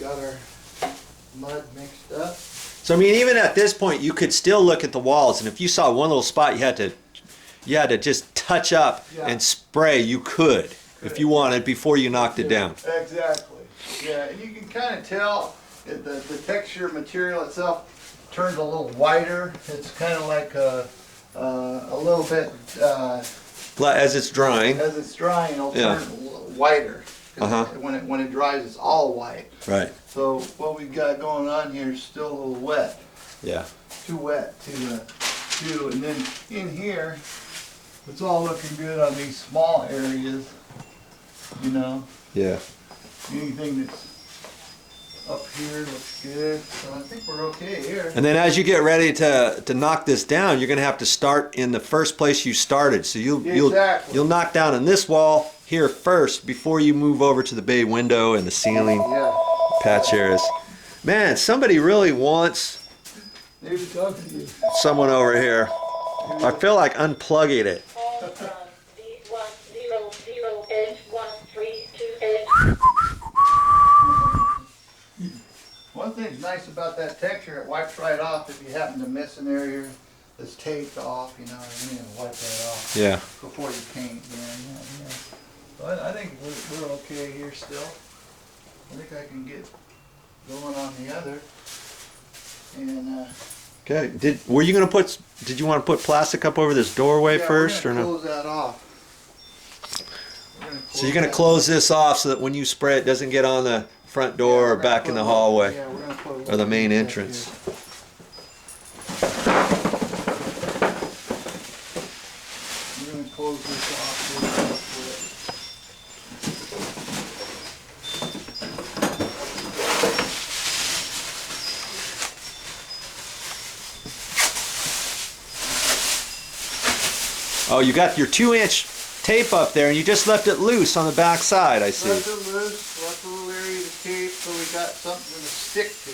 got our mud mixed up. So I mean, even at this point, you could still look at the walls, and if you saw one little spot you had to just touch up and spray, you could if you wanted before you knocked it down. Exactly. Yeah, and you can kind of tell the texture material itself turns a little whiter. It's kind of like a little bit As it's drying. As it's drying, it'll turn whiter. Uh-huh. When it dries, it's all white. Right. So what we've got going on here is still a little wet. Yeah. Too wet to do. And then in here, it's all looking good on these small areas. You know. Yeah. Anything that's up here looks good. So I think we're okay here. And then as you get ready to knock this down, you're going to have to start in the first place you started. So you'll knock down on this wall here first before you move over to the bay window and the ceiling patch areas. Man, somebody really wants someone over here. I feel like unplugging it. One thing's nice about that texture, it wipes right off if you happen to miss an area that's taped off, you know, you need to wipe that off before you paint. So I think we're okay here still. I think I can get going on the other. And okay. Did you want to put plastic up over this doorway first or no? Close that off. So you're going to close this off so that when you spray it doesn't get on the front door or back in the hallway or the main entrance. We're going to close this off. Oh, you got your 2-inch tape up there and you just left it loose on the back side, I see. Left it loose, left a little area to tape so we got something to stick to.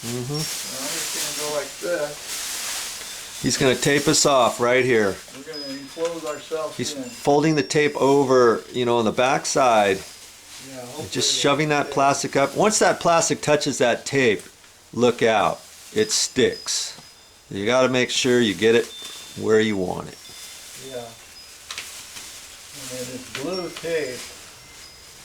Mm-hmm. So I'm just going to go like this. He's going to tape us off right here. We're going to enclose ourselves He's in. folding the tape over, you know, on the back side. Yeah, just shoving that plastic up. Once that plastic touches that tape, look out. It sticks. You got to make sure you get it where you want it. Yeah. And this blue tape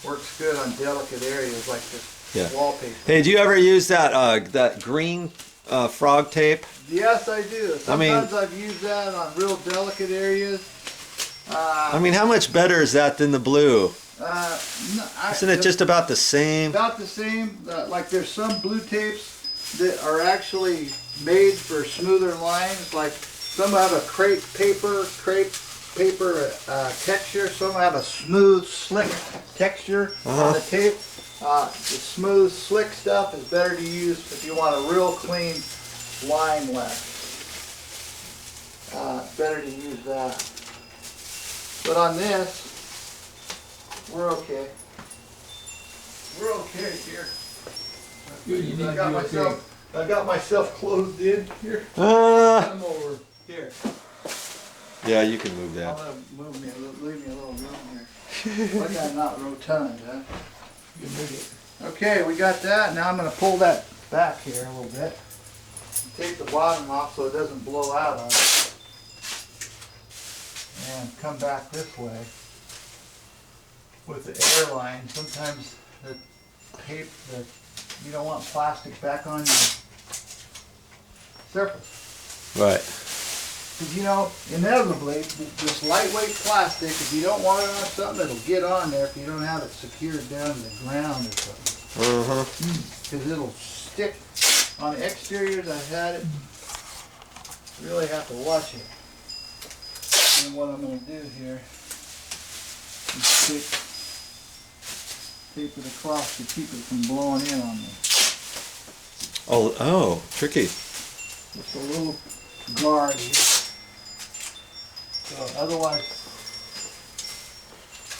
works good on delicate areas like this wallpaper. Hey, do you ever use that green frog tape? Yes, I do. Sometimes I've used that on real delicate areas. I mean, how much better is that than the blue? Isn't it just about the same? About the same. Like there's some blue tapes that are actually made for smoother lines. Like some have a crepe paper texture. Some have a smooth, slick texture on the tape. The smooth, slick stuff is better to use if you want a real clean line left. Better to use that. But on this, we're okay. We're okay here. I got myself closed in here. I'm over here. Yeah, you can move that. Leave me a little room here. Like I'm not rotund, huh? You move it. Okay, we got that. Now I'm going to pull that back here a little bit. Take the bottom off so it doesn't blow out on it. And come back this way with the air line. Sometimes the tape, you don't want plastic back on your surface. Right. Because, you know, inevitably, this lightweight plastic, if you don't want it on something, it'll get on there if you don't have it secured down to the ground or something. Because it'll stick on the exteriors. I've had it. You really have to watch it. And what I'm going to do here is tape it across to keep it from blowing in on me. Oh, tricky. Just a little guard here. So otherwise...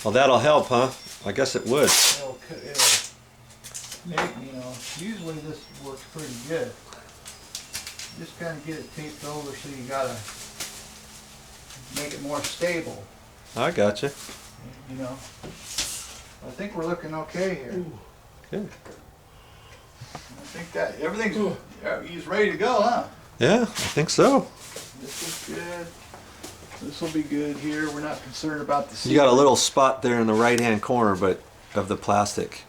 Well, that'll help, huh? I guess it would. It'll make, you know, usually this works pretty good. Just kind of get it taped over so you gotta make it more stable. I gotcha. You know, I think we're looking okay here. Good. think that everything's he's ready to go, huh? Yeah, I think so. This is good. This will be good here. We're not concerned about the ceiling. You got a little spot there in the right-hand corner, but of the plastic,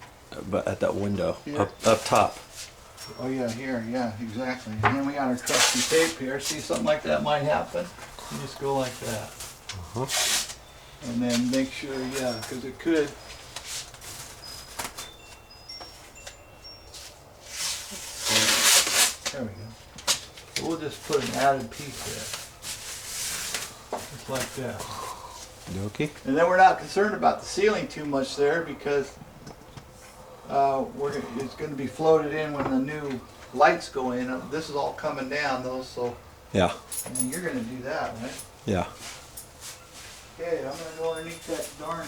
but at that window up top. Oh yeah, here, yeah, exactly. And then we got our trusty tape here. See, something like that might happen. You just go like that. And then make sure, yeah, because it could. There we go. So we'll just put an added piece there. Just like that. Okay. And then we're not concerned about the ceiling too much there because it's going to be floated in when the new lights go in. This is all coming down though, so. Yeah. And you're going to do that, right? Yeah. Okay, I'm going to go underneath that darn